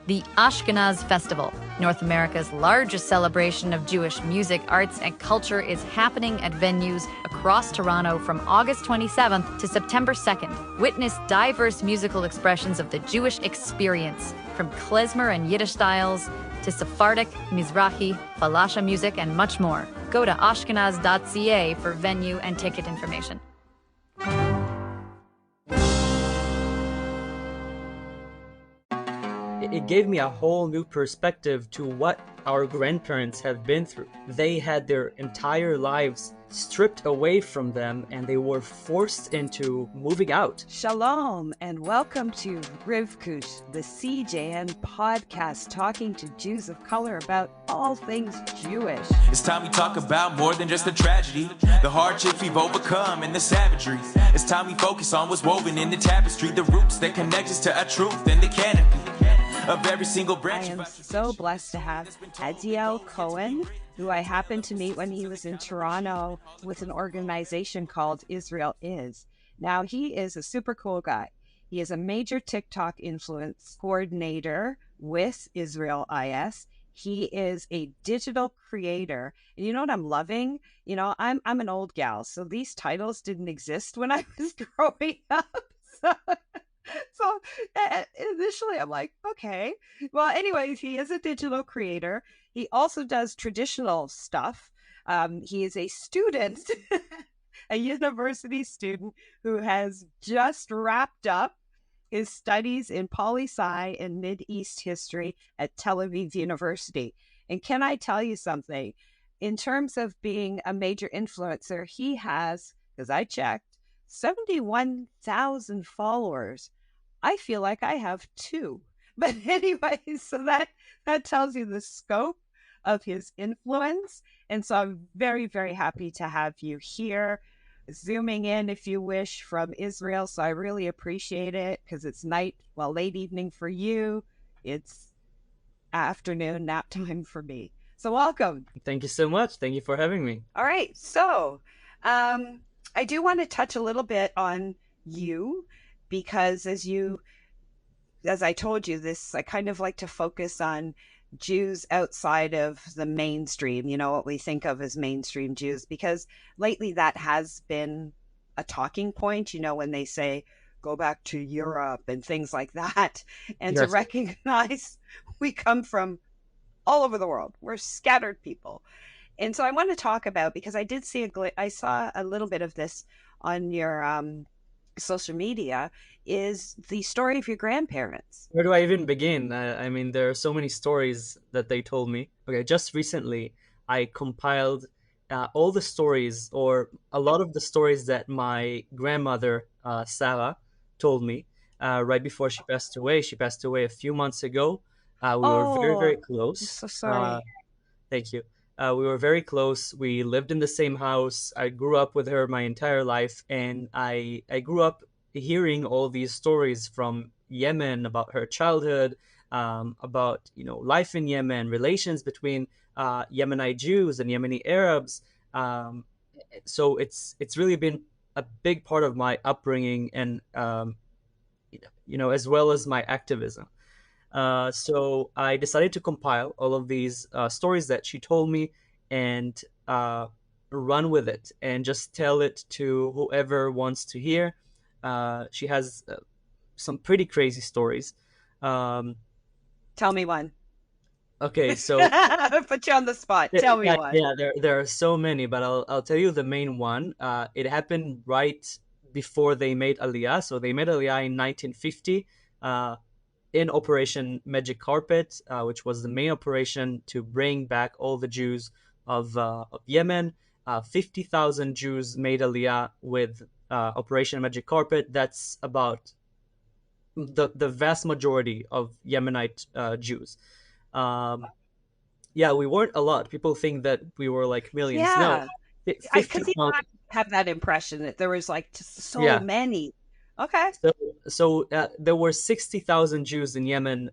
The Ashkenaz Festival, North America's largest celebration of Jewish music, arts, and culture, is happening at venues across Toronto from August 27th to September 2nd. Witness diverse musical expressions of the Jewish experience, from klezmer and Yiddish styles to Sephardic, Mizrahi, Falasha music, and much more. Go to ashkenaz.ca for venue and ticket information. It gave me a whole new perspective to what our grandparents have been through. They had their entire lives stripped away from them and they were forced into moving out. Shalom and welcome to Rivkush, the CJN podcast talking to Jews of color about all things Jewish. It's time we talk about more than just the tragedy, the hardships we've overcome and the savagery. It's time we focus on what's woven in the tapestry, the roots that connect us to a truth and the canopy of every single branch. I am so blessed to have Adiel Cohen, who I happened to meet when he was in Toronto with an organization called Israel Is. Now, he is a super cool guy. He is a major TikTok influence coordinator with Israel Is. He is a digital creator. And you know what I'm loving? You know, I'm an old gal, so these titles didn't exist when I was growing up. So initially I'm like, okay. Well, anyways, he is a digital creator. He also does traditional stuff. He is a student, a university student who has just wrapped up his studies in poli-sci and Mid-East history at Tel Aviv University. And can I tell you something? In terms of being a major influencer, he has, because I checked, 71,000 followers. I feel like I have 2. But anyway, so that tells you the scope of his influence. And so I'm very, very happy to have you here, zooming in, if you wish, from Israel. So I really appreciate it because it's late evening for you. It's afternoon, nap time for me. So welcome. Thank you so much. Thank you for having me. All right. So I do want to touch a little bit on you because as I told you, I kind of like to focus on Jews outside of the mainstream, you know, what we think of as mainstream Jews, because lately that has been a talking point, you know, when they say, go back to Europe and things like that. And Yes. To recognize we come from all over the world. We're scattered people. And so I want to talk about, because I did see I saw a little bit of this on your social media, is the story of your grandparents. Where do I even begin? I mean, there are so many stories that they told me. Okay, just recently, I compiled all the stories, or a lot of the stories that my grandmother, Sarah, told me right before she passed away. She passed away a few months ago. We were very, very close. I'm so sorry. Thank you. We were very close. We lived in the same house. I grew up with her my entire life, and I grew up hearing all these stories from Yemen about her childhood, about life in Yemen, relations between Yemeni Jews and Yemeni Arabs. So it's really been a big part of my upbringing, and as well as my activism. So I decided to compile all of these stories that she told me and run with it and just tell it to whoever wants to hear. She has some pretty crazy stories. Tell me one. Okay, so put you on the spot. Tell me one. Yeah, there are so many, but I'll tell you the main one. It happened right before they made Aliyah. So they made Aliyah in 1950. In Operation Magic Carpet, which was the main operation to bring back all the Jews of Yemen. 50,000 Jews made Aliyah with Operation Magic Carpet. That's about the vast majority of Yemenite Jews. We weren't a lot. People think that we were like millions. Yeah. No, Because I have that impression that there was like just so many. Okay. So there were 60,000 Jews in Yemen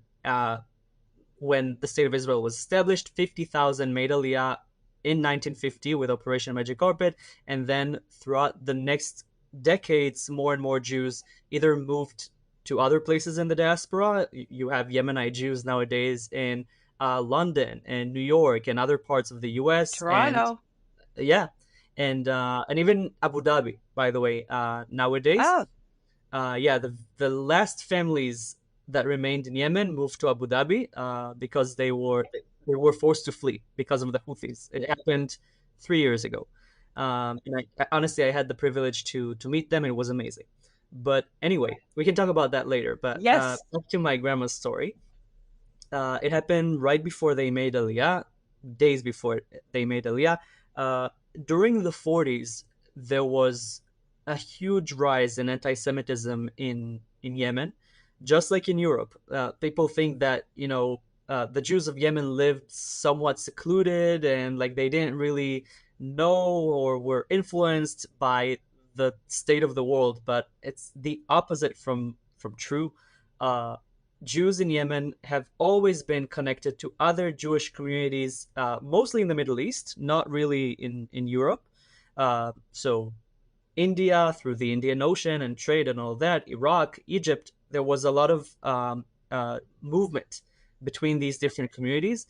when the State of Israel was established. 50,000 made Aliyah in 1950 with Operation Magic Carpet, and then throughout the next decades, more and more Jews either moved to other places in the diaspora. You have Yemeni Jews nowadays in London and New York and other parts of the U.S. and Toronto. yeah, and even Abu Dhabi, by the way. Nowadays, Oh, yeah, the last families that remained in Yemen moved to Abu Dhabi because they were forced to flee because of the Houthis. It happened 3 years ago. And honestly, I had the privilege to meet them. And it was amazing. But anyway, we can talk about that later. But yes. back to my grandma's story. It happened right before they made Aliyah, days before they made Aliyah. Uh, During the 40s, there was a huge rise in anti-Semitism in Yemen, just like in Europe. People think that the Jews of Yemen lived somewhat secluded and like they didn't really know or were influenced by the state of the world, but it's the opposite from true. Uh, Jews in Yemen have always been connected to other Jewish communities, mostly in the Middle East, not really in Europe. So India, through the Indian Ocean and trade and all that, Iraq, Egypt, there was a lot of movement between these different communities.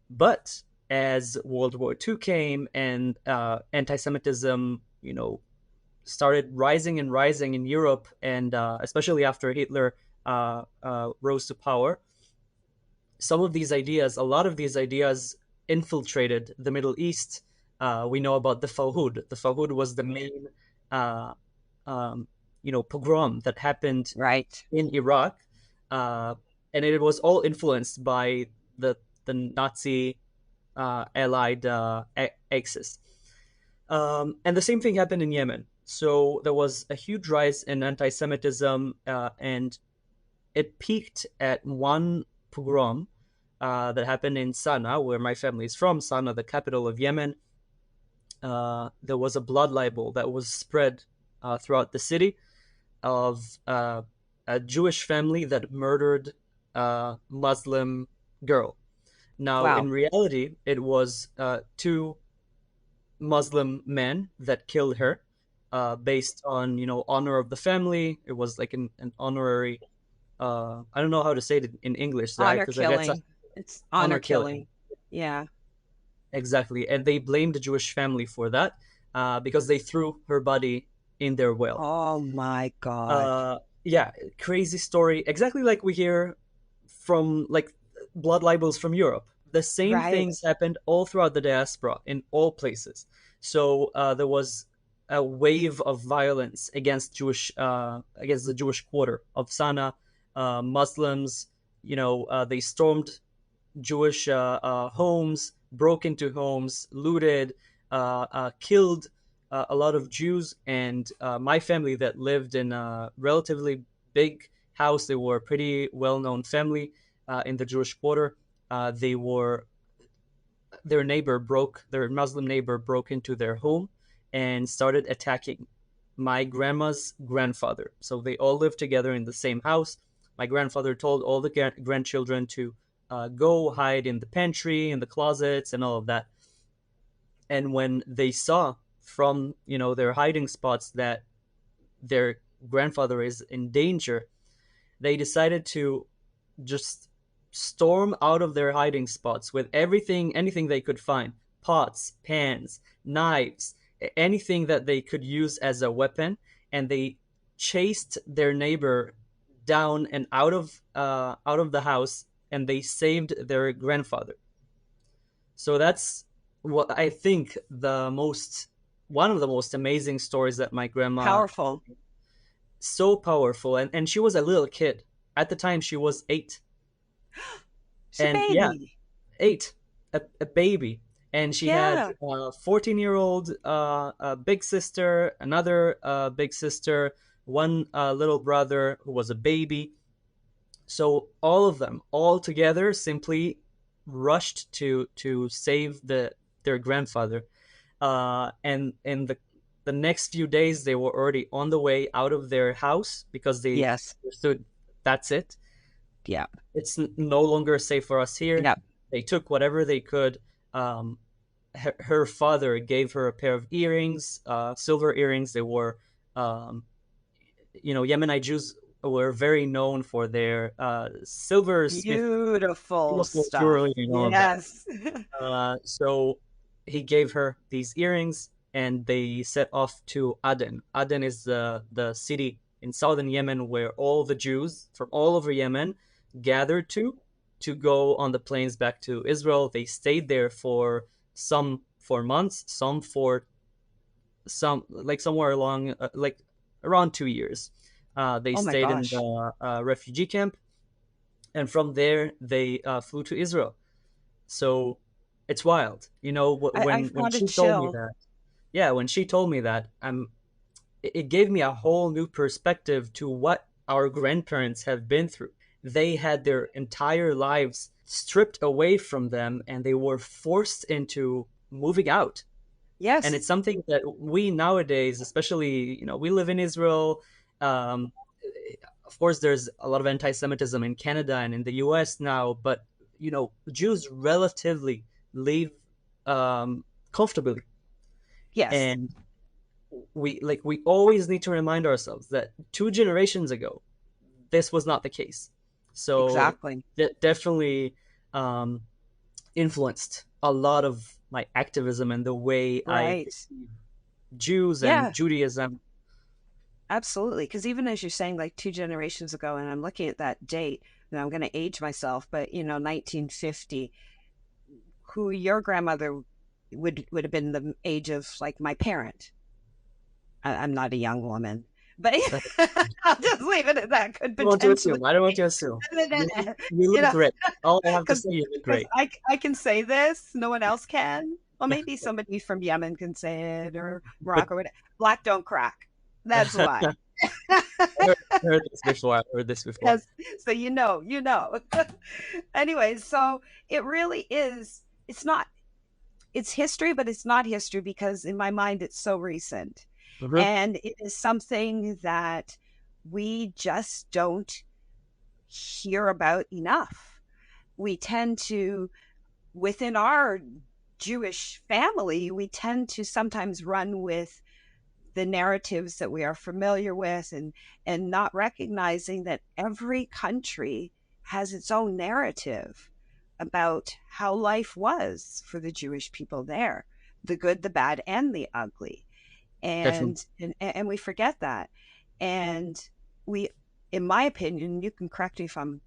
But as World War II came and anti-Semitism, started rising and rising in Europe, and especially after Hitler rose to power, a lot of these ideas infiltrated the Middle East. We know about the Fawhud. The Fawhud was the main, uh, pogrom that happened Right. in Iraq, uh, and it was all influenced by the Nazi allied Axis. And the same thing happened in Yemen. So there was a huge rise in anti-Semitism, and it peaked at one pogrom that happened in Sana'a, where my family is from, Sana'a, the capital of Yemen. There was a blood libel that was spread throughout the city of a Jewish family that murdered a Muslim girl. Now, Wow. in reality, it was two Muslim men that killed her, based on honor of the family. It was like an honorary. I don't know how to say it in English, right? Honor Because I got killing. It's honor honor killing. killing. Yeah. Exactly, and they blamed the Jewish family for that because they threw her body in their well. Oh my God. Yeah, crazy story. Exactly like we hear from like blood libels from Europe. The same Right. things happened all throughout the diaspora in all places. So there was a wave of violence against the Jewish quarter of Sana'a. Muslims, they stormed Jewish homes, broke into homes, looted, killed a lot of Jews. And my family that lived in a relatively big house, they were a pretty well-known family in the Jewish quarter. They were their Muslim neighbor broke into their home and started attacking my grandma's grandfather. So they all lived together in the same house. My grandfather told all the grandchildren to go hide in the pantry, in the closets, and all of that. And when they saw from their hiding spots that their grandfather is in danger, they decided to just storm out of their hiding spots with anything they could find: pots, pans, knives, anything that they could use as a weapon. And they chased their neighbor down and out of the house, and they saved their grandfather. So that's what I think one of the most amazing stories that my grandma. Powerful. So powerful. And she was a little kid at the time. She was 8. She's a And yeah, baby. 8, a baby. And she had Yeah. a 14-year-old big sister, another big sister, one little brother who was a baby. So all of them, all together, simply rushed to save their grandfather. And in the next few days, they were already on the way out of their house because they Yes. understood that's it. Yeah. It's no longer safe for us here. Yeah. They took whatever they could. Her father gave her a pair of earrings, silver earrings. They were, Yemeni Jews were very known for their silversmith, Beautiful beautiful stuff. jewelry and all of that. Yes. So he gave her these earrings, and they set off to Aden. Aden is the city in southern Yemen where all the Jews from all over Yemen gathered to go on the planes back to Israel. They stayed there for some for months, some like somewhere along like around 2 years. They Oh my stayed in gosh. the refugee camp, and from there they flew to Israel. So it's wild, I when found a she told me chill. that. Yeah, when she told me that, it gave me a whole new perspective to what our grandparents have been through. They had their entire lives stripped away from them, and they were forced into moving out. And Yes. it's something that we nowadays, especially, we live in Israel. Um, of course, there's a lot of anti-Semitism in Canada and in the US now, but Jews relatively live comfortably. Yes. And we always need to remind ourselves that 2 generations ago this was not the case. So Exactly. that definitely um, influenced a lot of my activism and the way I Right. perceive Jews and Yeah, Judaism. absolutely. Because even as you're saying, like 2 generations ago, and I'm looking at that date, and I'm going to age myself, but 1950, who your grandmother would have been the age of like my parent. I'm not a young woman, but I'll just leave it at that. Could I don't want to potentially, assume. I don't want to assume. You you look know, great. All I have to because say, you look great. I can say this, no one else can. Well, maybe somebody from Yemen can say it, or But Morocco. Or whatever. Black don't crack. That's why. I heard this before. I've heard this before. Yes. So you know. Anyways, so it really is. It's not. It's history, but it's not history because in my mind it's so recent, Mhm. and it is something that we just don't hear about enough. We tend to, within our Jewish family, we tend to sometimes run with the narratives that we are familiar with, and not recognizing that every country has its own narrative about how life was for the Jewish people there, the good, the bad, and the ugly. Definitely. And we forget that. And we, in my opinion, you can correct me if I'm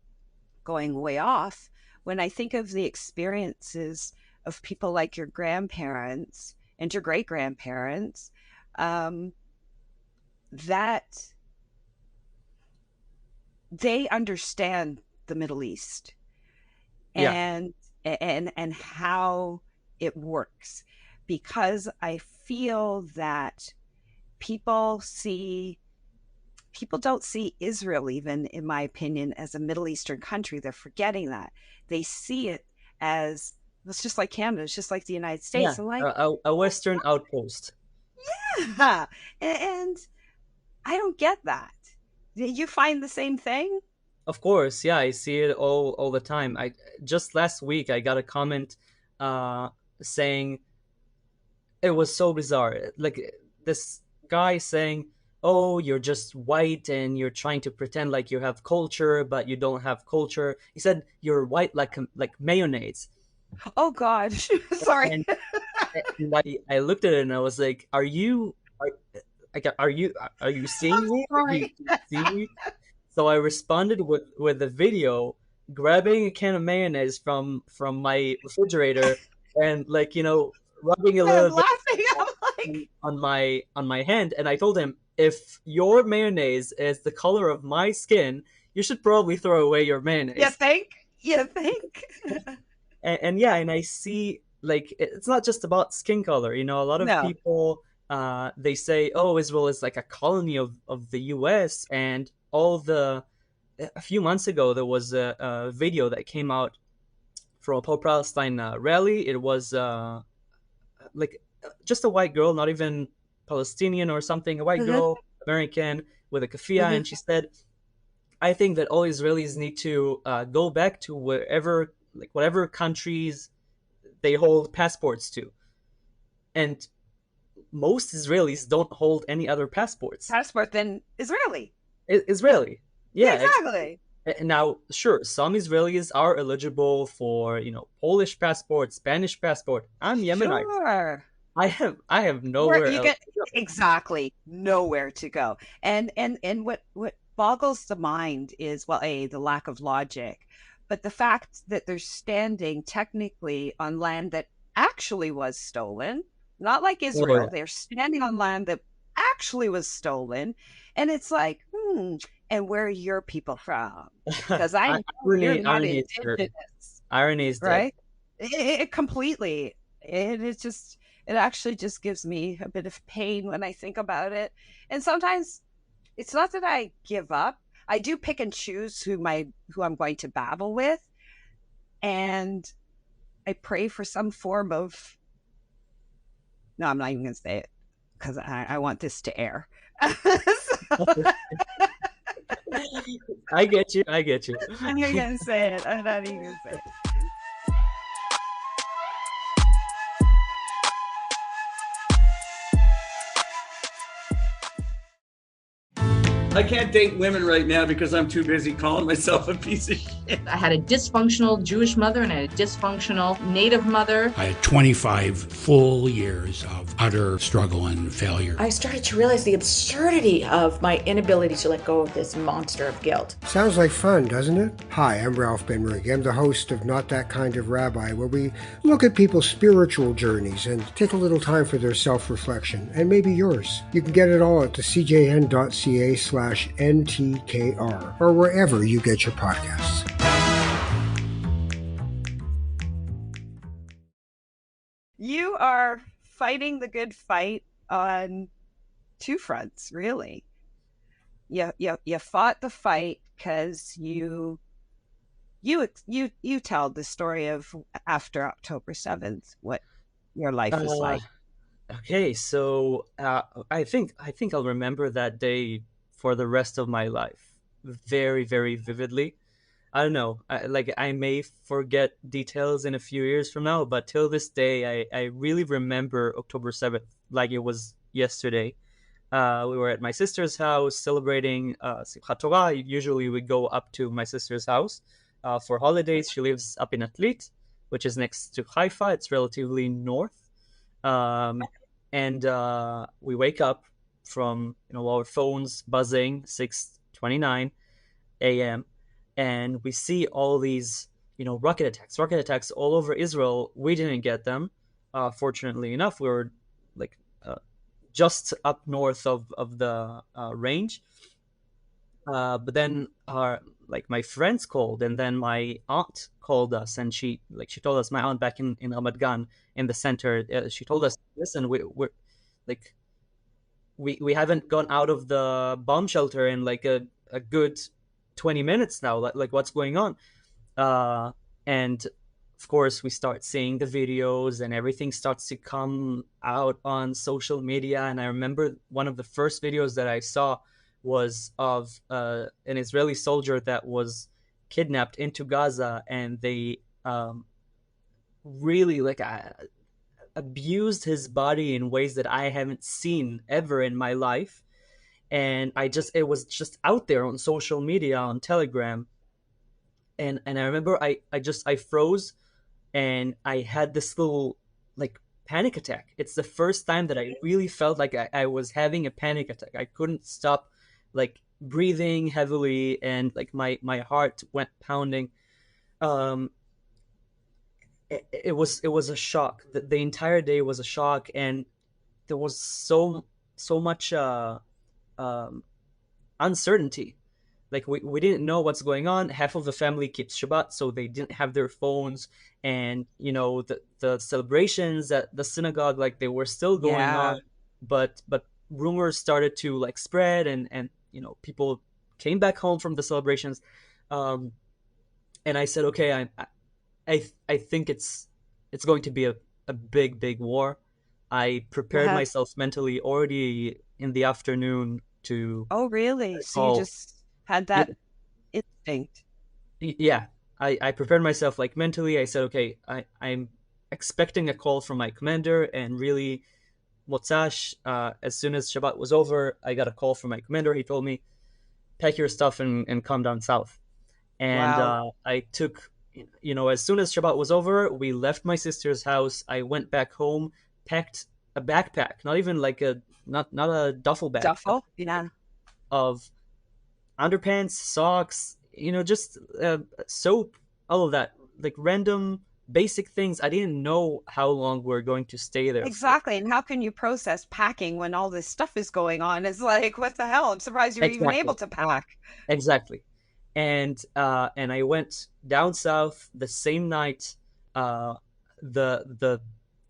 going way off, when I think of the experiences of people like your grandparents and your great grandparents, um, that they understand the Middle East Yeah. and how it works, because I feel that people see people don't see Israel, even in my opinion, as a Middle Eastern country. They're forgetting that. They see it as, it's just like Canada, it's just like the United Yeah. States. And like, A Western outpost. yeah. And I don't get that. You find the same thing? Of course, yeah, I see it all the time. I just last week I got a comment uh saying it was so bizarre. Like this guy saying, "Oh, you're just white and you're trying to pretend like you have culture, but you don't have culture." He said, "You're white like mayonnaise." Oh God. Sorry. And, and I looked at it and I was like, are you I'm seeing me? sorry. Do you see me?" So I responded with a video grabbing a can of mayonnaise from my refrigerator and rubbing a I'm little bit laughing. I'm like, on my hand, and I told him, if your mayonnaise is the color of my skin, you should probably throw away your you mayonnaise. think? You think? And yeah, and I see, like, it's not just about skin color. A lot of No. people they say, oh, Israel is like a colony of the US, and all the a few months ago there was a video that came out from a pro-Palestine rally. It was like just a white girl, not even Palestinian or something, a white Mhm, girl, American, with a keffiyeh, mhm. and she said, I think that all Israelis need to go back to whatever countries they hold passports to. And most Israelis don't hold any other passports. Passport then Israeli. Israeli. Yeah, Yeah, exactly. now, sure, some Israelis are eligible for, Polish passport, Spanish passport. I'm Yemeni. Sure. I have Where nowhere you else get to go. exactly nowhere to go. And what boggles the mind is, well, the lack of logic, but the fact that they're standing technically on land that actually was stolen, not like Oh Israel. yeah. They're standing on land that actually was stolen. And it's like, and where are your people from? Because I know you're not Irony is there. indigenous, Irony is there. right? It completely. It just it actually just gives me a bit of pain when I think about it. And sometimes it's not that I give up. I do pick and choose who I'm going to battle with, and I pray for some form of. No, I'm not even going to say it because I want this to air. So, I get you. I get you. I'm not going to say it. I'm not even going to say it. I can't date women right now because I'm too busy calling myself a piece of shit. I had a dysfunctional Jewish mother and I had a dysfunctional Native mother. I had 25 full years of utter struggle and failure. I started to realize the absurdity of my inability to let go of this monster of guilt. Sounds like fun, doesn't it? Hi, I'm Ralph Benrig. I'm the host of Not That Kind of Rabbi, where we look at people's spiritual journeys and take a little time for their self-reflection, and maybe yours. You can get it all at thecjn.ca/NTKR, or wherever you get your podcasts. You are fighting the good fight on two fronts, really. You fought the fight because you tell the story of after October 7th, what your life was like. Okay, so I think I'll remember that day for the rest of my life, very, very vividly. I don't know, I may forget details in a few years from now, but till this day, I really remember October 7th like it was yesterday. We were at my sister's house celebrating Simchat Torah. Usually we go up to my sister's house for holidays. She lives up in Atlit, which is next to Haifa. It's relatively north. Um, and we wake up from our phones buzzing, 6:29 a.m., and we see all these rocket attacks all over Israel. We didn't get them, fortunately enough. We were like just up north of the range. But then my friends called, and then my aunt called us, and she told us, my aunt back in Ramat Gan in the center, she told us, listen, we're like we haven't gone out of the bomb shelter in like a good 20 minutes now. Like what's going on? And of course we start seeing the videos, and everything starts to come out on social media. And I remember one of the first videos that I saw was of an Israeli soldier that was kidnapped into Gaza, and they really abused his body in ways that I haven't seen ever in my life. And it was just out there on social media, on Telegram. And I remember I froze, and I had this little like panic attack. It's the first time that I really felt like I was having a panic attack. I couldn't stop like breathing heavily, and like my heart went pounding. um it was a shock. The entire day was a shock, and there was so much um uncertainty. Like we didn't know what's going on. Half of the family keeps Shabbat, so they didn't have their phones. And the celebrations at the synagogue, like they were still going Yeah. on. But rumors started to like spread, and people came back home from the celebrations. um and I said, okay, I think it's going to be a big war. I prepared Uh-huh. myself mentally already in the afternoon to Oh, really? So you call. just had Yeah, that instinct. yeah. I prepared myself like mentally. I said, okay, I'm expecting a call from my commander. And really, Motzash, as soon as Shabbat was over, I got a call from my commander. He told me, pack your stuff and come down south. And Wow. I took, as soon as Shabbat was over, we left my sister's house. I went back home, packed a backpack, not even like not a duffel bag, Duffel? Yeah. of underpants, socks, just soap, all of that, like random basic things. I didn't know how long we're going to stay there for. Exactly. And how can you process packing when all this stuff is going on? It's like, what the hell? I'm surprised you're even able Exactly, to pack. exactly. And I went down south the same night. Uh, the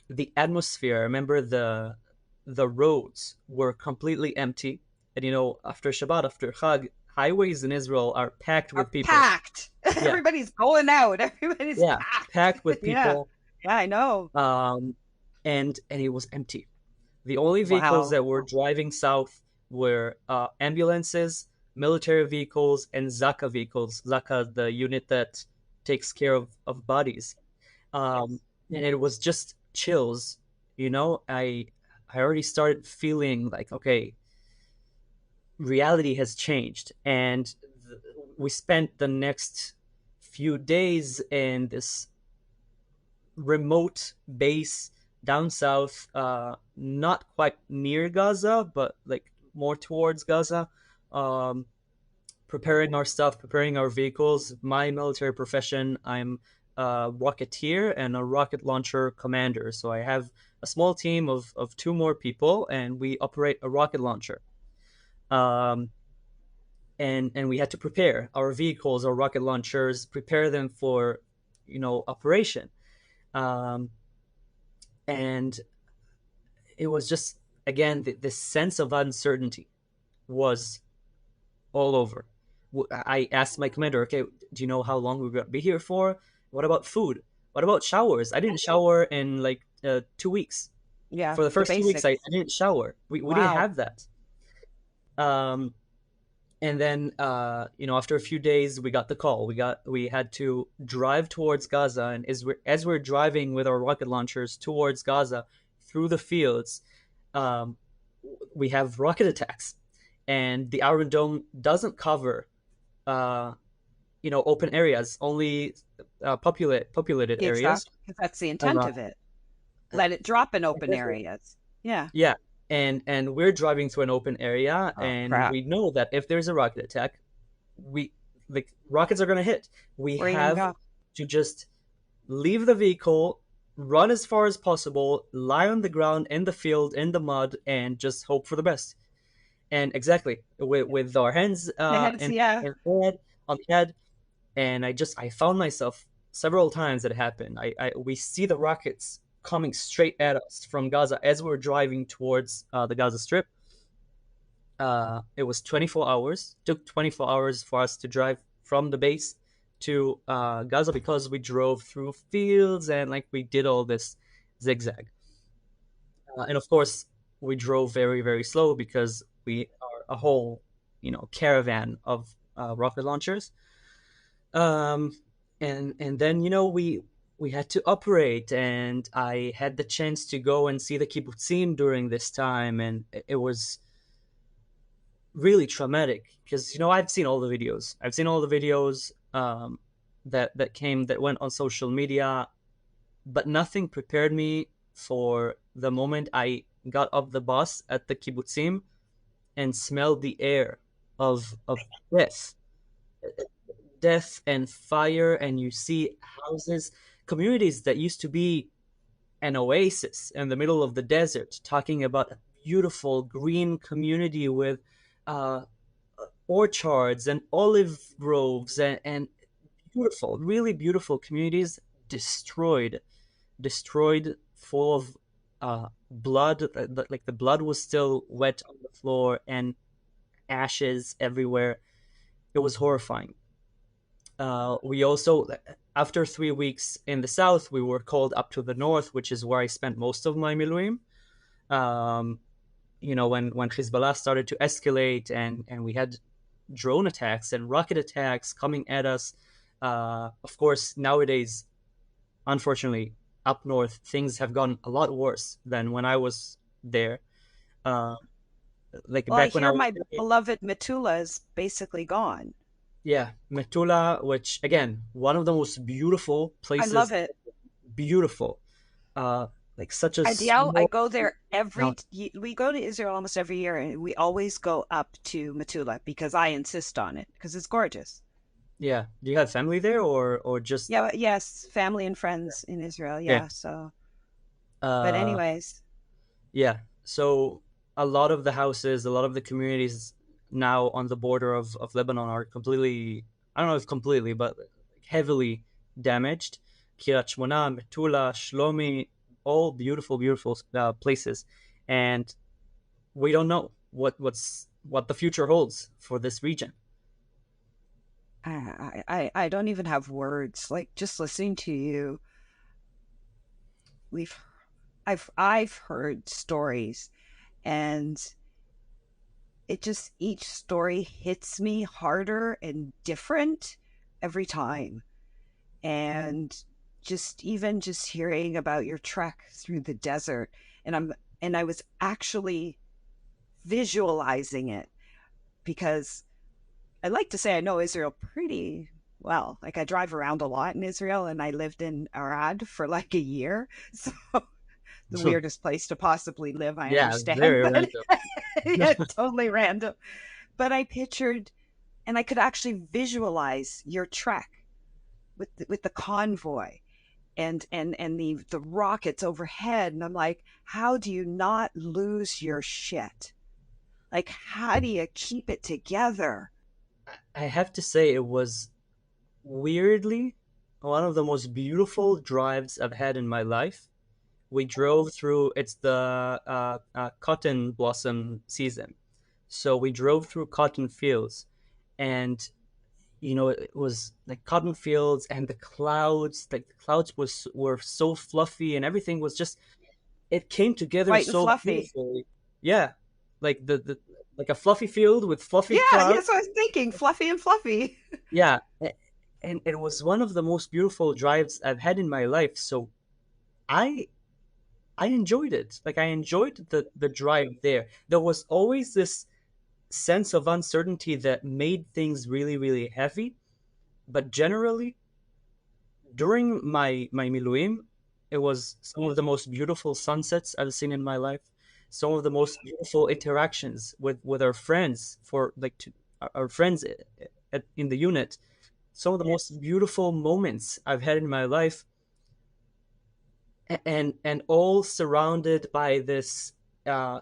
the atmosphere. Remember, the roads were completely empty, and after Shabbat, after Chag, highways in Israel are packed Are with people. packed. Yeah, Everybody's going out. Everybody's yeah, packed. packed with Yeah. people. Yeah, I know. And it was empty. The only vehicles Wow. that were driving south were ambulances, military vehicles, and Zaka vehicles. Zaka, the unit that takes care of bodies. And it was just chills. I already started feeling like, okay, reality has changed. And we spent the next few days in this remote base down south, not quite near Gaza, but like more towards Gaza, um, preparing our stuff, preparing our vehicles. My military profession, I'm a rocketeer and a rocket launcher commander. So I have a small team of two more people, and we operate a rocket launcher. Um, and we had to prepare our vehicles, our rocket launchers, prepare them for, operation. Um, and it was just, again, the sense of uncertainty was all over. I asked my commander, okay, do you know how long we're going to be here for? What about food? What about showers? I didn't shower in like 2 weeks. Yeah, For the the first 2 weeks, I basics. didn't shower. We didn't Wow. have that. Um, and then, after a few days, we got the call. We had to drive towards Gaza, and as we're driving with our rocket launchers towards Gaza through the fields, um, we have rocket attacks, and the Iron Dome doesn't cover, uh, open areas, only populated areas. Exactly. 'Cause that's the intent Uh, of it. Let it drop in open exactly. areas. Yeah. Yeah, and we're driving to an open area, Oh, and crap. we know that if there's a rocket attack, we like rockets are gonna hit. We Where are you gonna have go? to just leave the vehicle, run as far as possible, lie on the ground in the field in the mud, and just hope for the best. And exactly, with our hands The heads, yeah. on the head, and I found myself several times that it happened. We see the rockets coming straight at us from Gaza as we're driving towards the Gaza Strip. It was 24 hours. Took 24 hours for us to drive from the base to Gaza, because we drove through fields and like we did all this zigzag. And of course, we drove very, very slow because we are a whole, caravan of rocket launchers. Um, and then we had to operate, and I had the chance to go and see the kibbutzim during this time, and it was really traumatic because I've seen all the videos. I've seen all the videos that went on social media, but nothing prepared me for the moment I got off the bus at the kibbutzim and smelled the air of death, death and fire, and you see houses, communities that used to be an oasis in the middle of the desert, talking about a beautiful green community with uh, orchards and olive groves, and beautiful, really beautiful communities destroyed, full of blood. Like the blood was still wet on the floor and ashes everywhere. It was horrifying. We also, after 3 weeks in the south, we were called up to the north, which is where I spent most of my miluim. Um, when Hezbollah started to escalate, and we had drone attacks and rocket attacks coming at us. Of course, nowadays, unfortunately, up north, things have gone a lot worse than when I was there. Uh, like Well, I back when I hear was, my beloved Metula is basically gone. yeah, Metula, which again, one of the most beautiful I love places, it. beautiful, uh, like such a Adiel, I small go there town. we go to Israel almost every year, and we always go up to Metula because I insist on it because it's gorgeous. Yeah, do you have family there or just Yeah, yes, family and friends in Israel. yeah? Yeah, so, but Uh, anyways, yeah. So a lot of the houses, a lot of the communities now on the border of Lebanon are completely, I don't know if completely, but heavily damaged. Kiryat Shmona, Metula, Shlomi, all beautiful, beautiful places, and we don't know what the future holds for this region. I don't even have words. Like just listening to you, we've I've heard stories, and it just each story hits me harder and different every time. And just even just hearing about your trek through the desert, and I was actually visualizing it because I like to say I know Israel pretty well. Like I drive around a lot in Israel, and I lived in Arad for like a year. So the weirdest place to possibly live, I Yeah, understand, very but random. yeah, totally random. But I pictured, and I could actually visualize your trek with the convoy and the rockets overhead, and I'm like, how do you not lose your shit? Like, how do you keep it together? I have to say it was weirdly one of the most beautiful drives I've had in my life. We drove through, it's the cotton blossom season. So we drove through cotton fields, and it was like cotton fields and the clouds, like the clouds were so fluffy, and everything was just, it came together White and so fluffy. beautifully. Yeah, like the like a fluffy field with fluffy Yeah, clouds. that's what I was thinking. Fluffy and fluffy. Yeah, and it was one of the most beautiful drives I've had in my life. So I I enjoyed it. Like I enjoyed the drive there. There was always this sense of uncertainty that made things really really heavy, but generally during my miluim, it was some of the most beautiful sunsets I've seen in my life. Some of the most beautiful interactions with our friends for like our friends in the unit. Some of the most beautiful moments I've had in my life, and all surrounded by this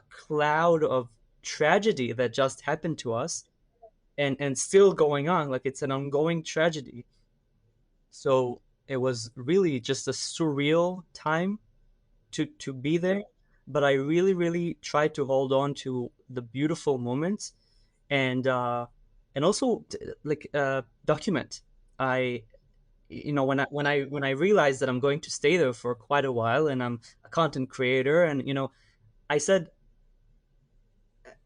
cloud of tragedy that just happened to us, and still going on. Like it's an ongoing tragedy. So it was really just a surreal time to be there, but I really really tried to hold on to the beautiful moments, and also document. I when I realized that I'm going to stay there for quite a while, and I'm a content creator, and I said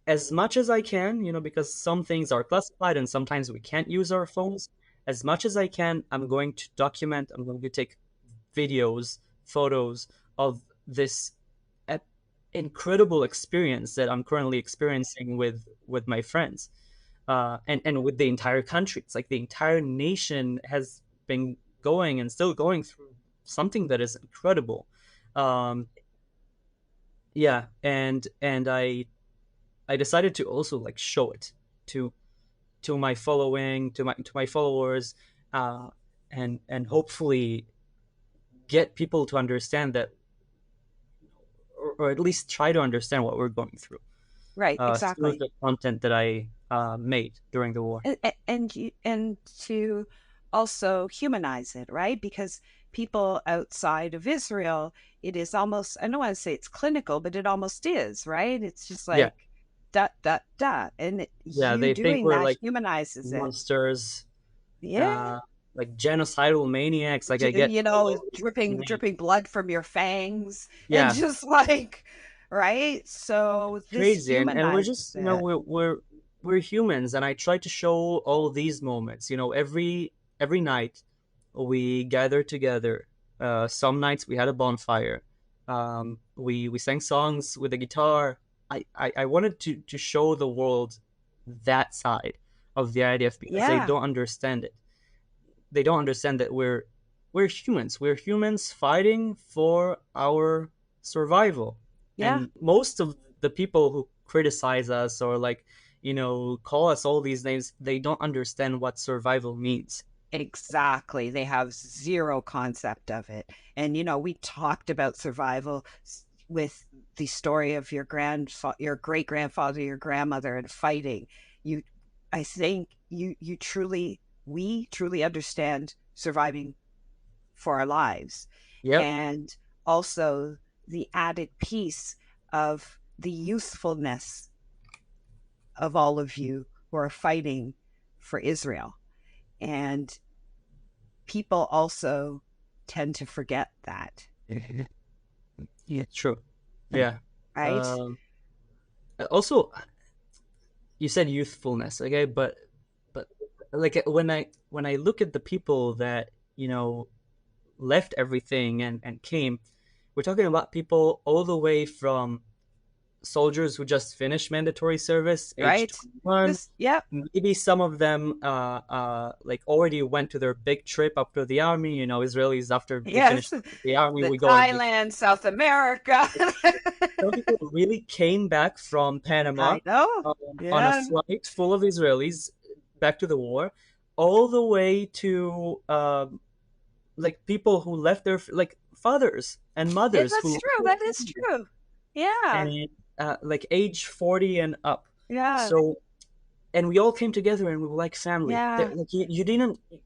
as much as I can, because some things are classified and sometimes we can't use our phones. As much as I can, I'm going to document. I'm going to take videos, photos of this e- incredible experience that I'm currently experiencing with my friends, and with the entire country. It's like the entire nation has been going and still going through something that is incredible. Um, yeah, and I decided to also like show it to my following, to my followers, uh, and hopefully get people to understand that, or at least try to understand what we're going through, Right, through exactly. the content that I made during the war. And to also humanize it, right? Because people outside of Israel, it is almost, I don't want to say it's clinical, but it almost is, right? It's just Yeah, like dot dot dot, and yeah, you they think doing we're that like humanizes it. monsters, Yeah, uh, like genocidal maniacs. Like I get dripping blood from your fangs, and yeah, just like, right? So this crazy, and we're humanizes just it. we're humans, and I try to show all these moments. Every night we gather together. Some nights we had a bonfire. We sang songs with a guitar. I wanted to show the world that side of the IDF because they Yeah. don't understand it. They don't understand that we're humans. We're humans fighting for our survival. Yeah. And most of the people who criticize us or like, call us all these names, they don't understand what survival means. Exactly. They have zero concept of it. And, we talked about survival with the story of your great grandfather, your grandmother, and fighting. You, I think we truly understand surviving for our lives. Yep. And also the added piece of the youthfulness of all of you who are fighting for Israel. And people also tend to forget that. Yeah, true. Yeah. Right? Also, you said youthfulness, okay, but like when I look at the people that left everything and came, we're talking about people all the way from soldiers who just finished mandatory service, age Right? 21. Yep. Maybe some of them like already went to their big trip after the army. Israelis, after they Yes. finish the army, The we go on Thailand, South America. some people really came back from Panama I know. on a Yeah. flight full of Israelis back to the war, all the way to like people who left their like fathers and Yeah, mothers that's true. That is true. Yeah. and like age 40 and up. Yeah. So, and we all came together and we were like family. Yeah. Like you didn't It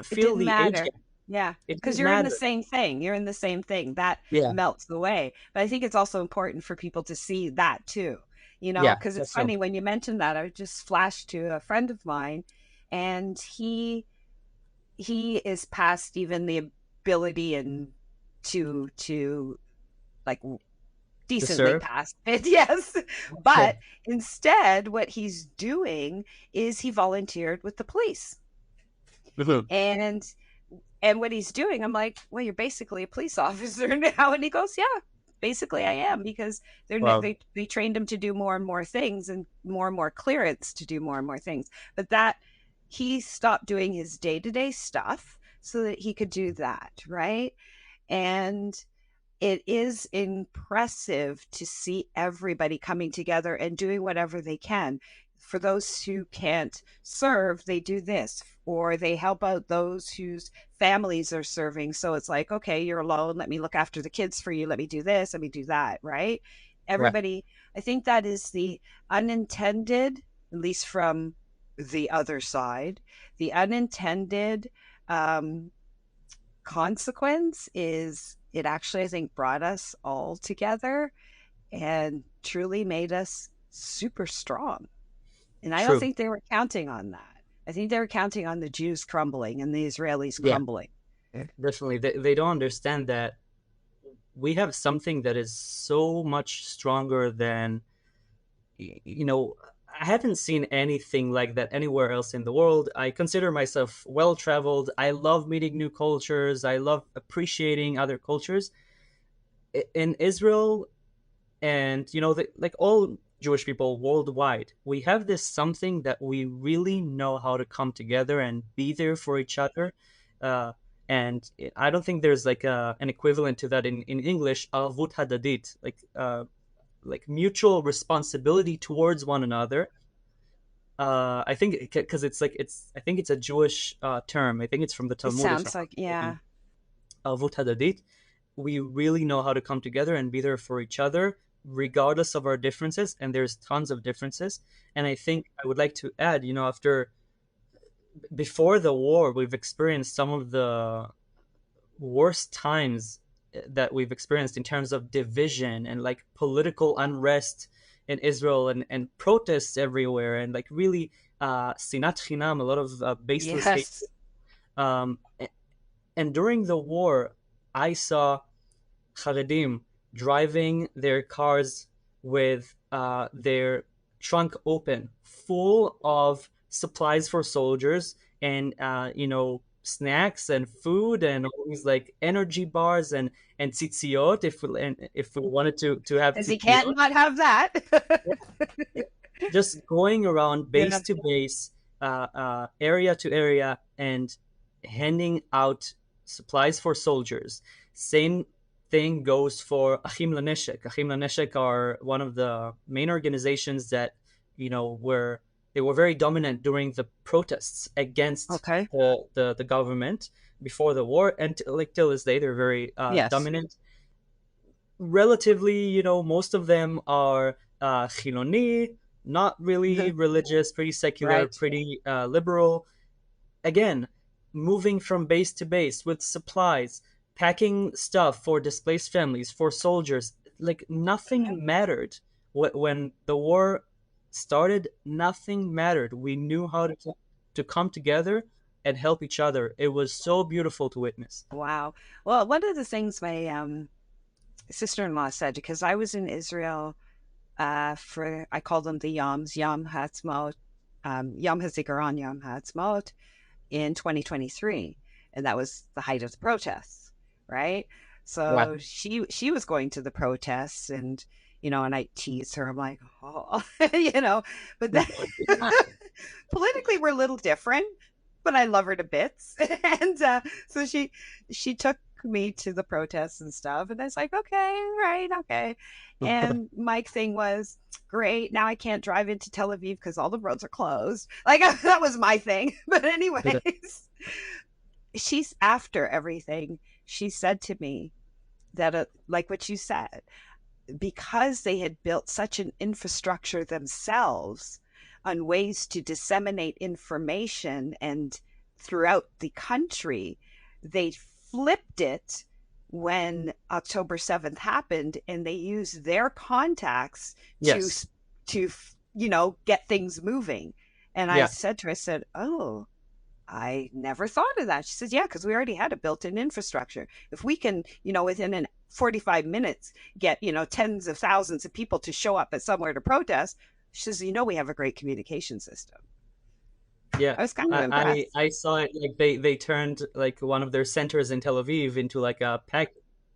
feel didn't the age matter. gap. Yeah. It Because didn't you're in the matter. same thing. You're in the same thing. That Yeah. melts away. But I think it's also important for people to see that too. Yeah, Because it's that's so. funny when you mentioned that, I just flashed to a friend of mine, and he is past even the ability and to like decently serve? past it. Yes. But instead what he's doing is he volunteered with the police. And what he's doing, I'm like, well, you're basically a police officer now. And he goes, yeah, basically I am, because Wow. they trained him to do more and more things and more clearance to do more and more things. But that he stopped doing his day-to-day stuff so that he could do that, right? And it is impressive to see everybody coming together and doing whatever they can. For those who can't serve, they do this, or they help out those whose families are serving. So it's like, okay, you're alone. Let me look after the kids for you. Let me do this. Let me do that. Right? Everybody, I think that is the unintended, at least from the other side, the unintended consequence is it actually, I think, brought us all together and truly made us super strong. And I don't True. think they were counting on that. I think they were counting on the Jews crumbling and the Israelis Yeah. crumbling. Definitely. They don't understand that we have something that is so much stronger than, I haven't seen anything like that anywhere else in the world. I consider myself well-traveled. I love meeting new cultures. I love appreciating other cultures. In Israel and, like all Jewish people worldwide, we have this something that we really know how to come together and be there for each other. And I don't think there's like an equivalent to that in English, arvut hadadit, like mutual responsibility towards one another. I think because I think it's a Jewish term. I think it's from the It Talmud. sounds like, yeah. Arvut hadadit. We really know how to come together and be there for each other, regardless of our differences. And there's tons of differences. And I think I would like to add, before the war, we've experienced some of the worst times that we've experienced in terms of division and like political unrest in Israel and protests everywhere and like really sinat chinam, a lot of baseless hate. Yes. And during the war, I saw Haredim driving their cars with their trunk open, full of supplies for soldiers and snacks and food and all these like energy bars and tzitziot if we wanted to have Because he can't tzitziot. not have that. Just going around base Yeah. to base, area to area, and handing out supplies for soldiers. Same thing goes for Achim Laneshek. Achim Laneshek are one of the main organizations that they were very dominant during the protests against Okay. the government before the war, and like till this day they're very Yes. dominant. Relatively, most of them are Chiloni, not really religious, pretty secular, Right. pretty liberal. Again, moving from base to base with supplies, packing stuff for displaced families, for soldiers. Like nothing mattered when the war started. Nothing mattered. We knew how to come together and help each other. It was so beautiful to witness. Wow. Well, one of the things my sister-in-law said, because I was in Israel I call them the Yams, Yom Ha'atzmaut, Yom HaZikaron, Yom Ha'atzmaut in 2023. And that was the height of the protests, right? So Wow. she was going to the protests and, and I teased her. I'm like, oh, but then politically we're a little different, but I love her to bits. And so she took me to the protests and stuff. And I was like, okay, right, okay. And my thing was, great, now I can't drive into Tel Aviv because all the roads are closed. Like, that was my thing. But anyways, she's after everything. She said to me that, like what you said, because they had built such an infrastructure themselves on ways to disseminate information and throughout the country, they flipped it when October 7th happened, and they used their contacts Yes. to get things moving. And I Yeah. said to her, I said, oh, I never thought of that. She says, yeah, because we already had a built-in infrastructure. If we can, within 45 minutes get, tens of thousands of people to show up at somewhere to protest, she says, we have a great communication system. Yeah, I was kind of impressed. I saw it. Like they turned like one of their centers in Tel Aviv into like a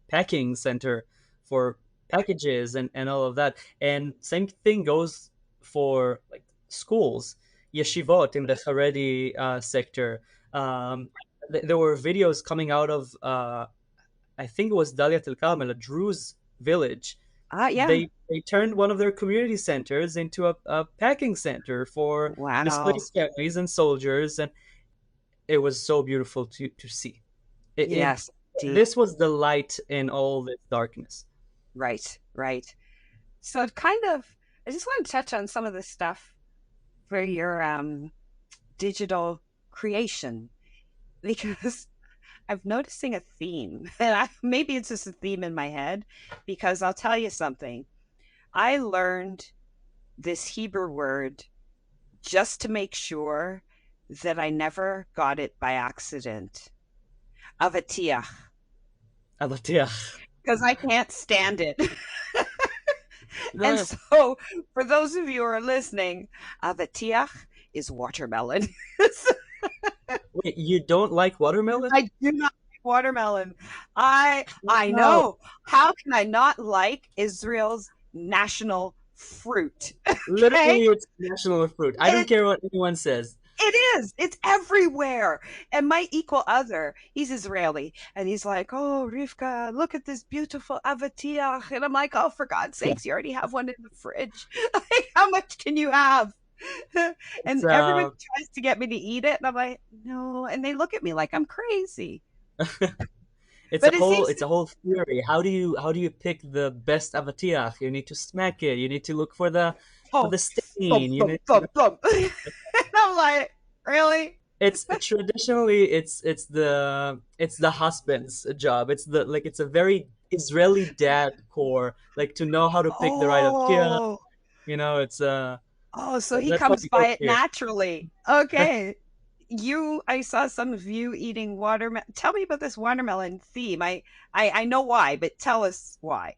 packing center for packages and all of that. And same thing goes for like schools, yeshivot in the Haredi sector. There were videos coming out of I think it was Daliat El Carmel, a Druze village. Yeah. They turned one of their community centers into a packing center for Wow. displaced families and soldiers, and it was so beautiful to see. Yes. This was the light in all this darkness. Right. So I just want to touch on some of the stuff for your digital creation, because I'm noticing a theme, and maybe it's just a theme in my head, because I'll tell you something. I learned this Hebrew word just to make sure that I never got it by accident. Avatiach. Avatiach. Because I can't stand it. And so, for those of you who are listening, avatiach is watermelon. Wait, you don't like watermelon? I do not like watermelon. I know. How can I not like Israel's national fruit? Literally, it's national fruit. I don't care what anyone says. It is. It's everywhere. And my equal other, he's Israeli, and he's like, oh, Rivka, look at this beautiful avatiach. And I'm like, oh, for God's sakes, you already have one in the fridge. Like, how much can you have? And everyone tries to get me to eat it, and I'm like, no. And they look at me like I'm crazy. It's a whole theory. How do you pick the best avatiach? You need to smack it. You need to look for the stain. And I'm like, really? It's traditionally it's the husband's job. It's a very Israeli dad core, like to know how to pick the right avatiach. It's Oh, so he comes by it naturally. Okay. I saw some of you eating watermelon. Tell me about this watermelon theme. I know why, but tell us why.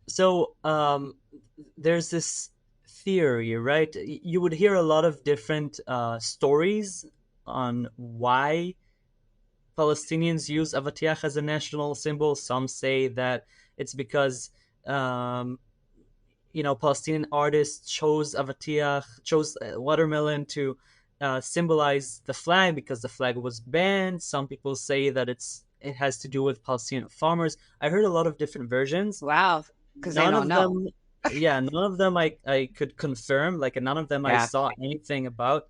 So there's this theory, right? You would hear a lot of different stories on why Palestinians use avatiach as a national symbol. Some say that it's because Palestinian artists chose watermelon to symbolize the flag because the flag was banned. Some people say that it has to do with Palestinian farmers. I heard a lot of different versions. Wow, because they None don't of know. them, yeah, none of them I could confirm. Like none of them I Yeah. saw anything about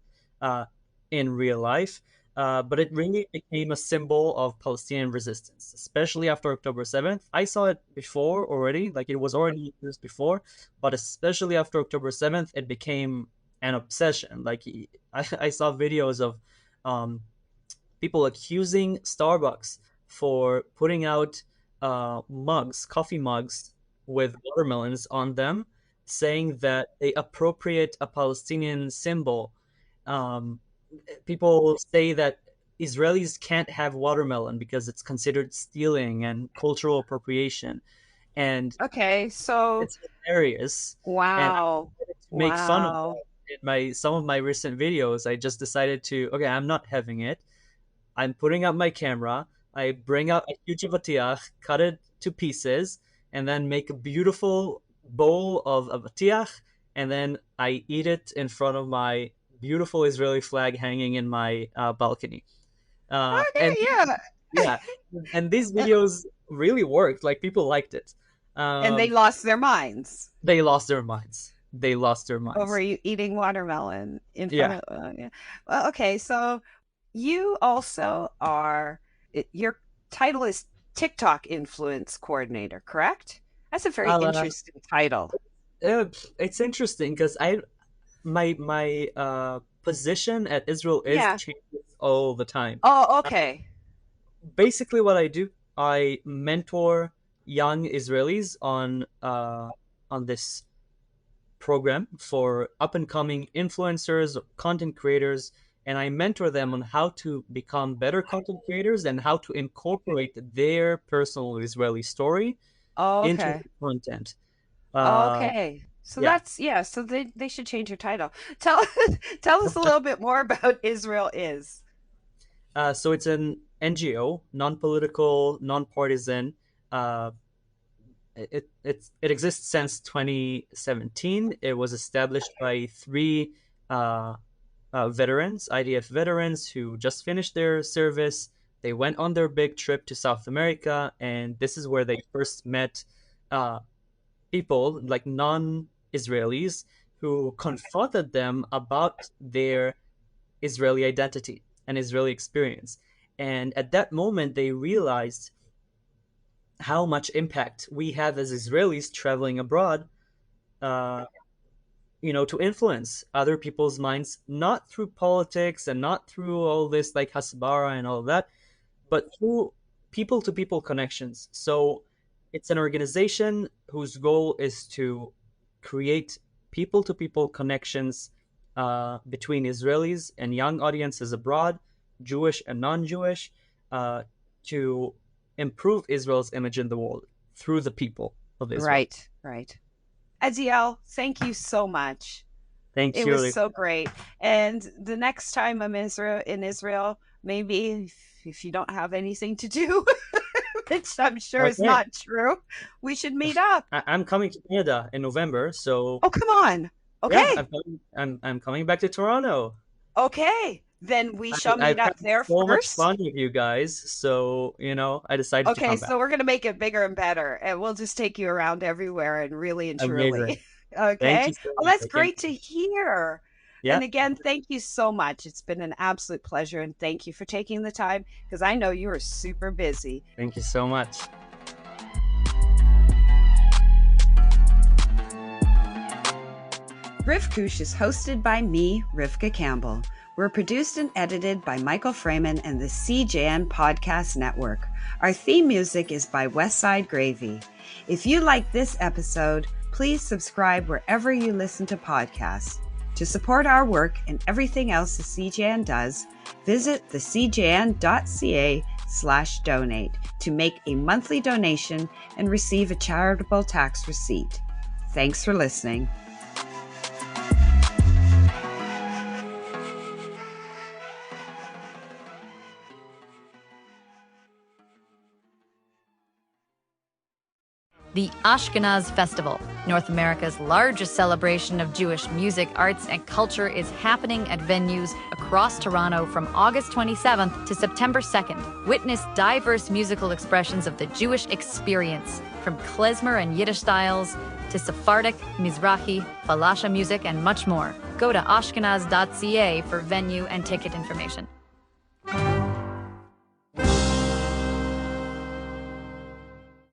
in real life. But it really became a symbol of Palestinian resistance, especially after October 7th. I saw it before already, like it was already used before, but especially after October 7th, it became an obsession. Like I saw videos of people accusing Starbucks for putting out coffee mugs with watermelons on them, saying that they appropriate a Palestinian symbol. Um, People say that Israelis can't have watermelon because it's considered stealing and cultural appropriation, and Okay, so it's hilarious. And wow, to make fun of wow. that in some of my recent videos, I just decided to okay, I'm not having it. I'm putting up my camera. I bring out a huge avatiach, cut it to pieces, and then make a beautiful bowl of avatiach, and then I eat it in front of my beautiful Israeli flag hanging in my balcony. Okay, And yeah. yeah, and these videos really worked. Like people liked it. And they lost their minds They lost their minds. They lost their over minds. you eating watermelon in front Yeah. of. Yeah. Well, okay, so you also are. Your title is TikTok influence coordinator, correct? That's a very Uh, interesting title. it's interesting because my position at Israel is Yeah. changes all the time. Oh, okay. Basically, what I do, I mentor young Israelis on this program for up and coming influencers, content creators, and I mentor them on how to become better content creators and how to incorporate their personal Israeli story Oh, into okay. the content. Oh, Uh, okay. So yeah. that's yeah. So they should change your title. Tell tell us a little bit more about Israel Is. So it's an NGO, non-political, non-partisan. Uh, it exists since 2017. It was established by three veterans, IDF veterans, who just finished their service. They went on their big trip to South America, and this is where they first met people like non-Israelis who confronted them about their Israeli identity and Israeli experience. And at that moment, they realized how much impact we have as Israelis traveling abroad, uh, to influence other people's minds, not through politics and not through all this like hasbara and all of that, but through people to people connections. So it's an organization whose goal is to create people to people connections between Israelis and young audiences abroad, Jewish and non Jewish, to improve Israel's image in the world through the people of Israel. Right, right. Adiel, thank you so much. Thank It you. was so great. And the next time I'm in Israel, maybe if you don't have anything to do, which I'm sure is Okay. not true, we should meet up. I'm coming to Canada in November, so Oh, come on. Okay. yeah, I'm coming back to Toronto. Okay. Then we shall meet I've up had there so much first. fun with you guys, so I decided to Okay, come back. so we're going to make it bigger and better, and we'll just take you around everywhere and really and Amazing. truly. Thank Okay. you so Well, much. that's great to hear. Yeah. And again, thank you so much. It's been an absolute pleasure, and thank you for taking the time because I know you are super busy. Thank you so much. Rivkush is hosted by me, Rivka Campbell. We're produced and edited by Michael Fraiman and the CJN Podcast Network. Our theme music is by Westside Gravy. If you like this episode, please subscribe wherever you listen to podcasts. To support our work and everything else the CJN does, visit thecjn.ca/donate to make a monthly donation and receive a charitable tax receipt. Thanks for listening. The Ashkenaz Festival, North America's largest celebration of Jewish music, arts, and culture, is happening at venues across Toronto from August 27th to September 2nd. Witness diverse musical expressions of the Jewish experience, from klezmer and Yiddish styles to Sephardic, Mizrahi, Falasha music, and much more. Go to ashkenaz.ca for venue and ticket information.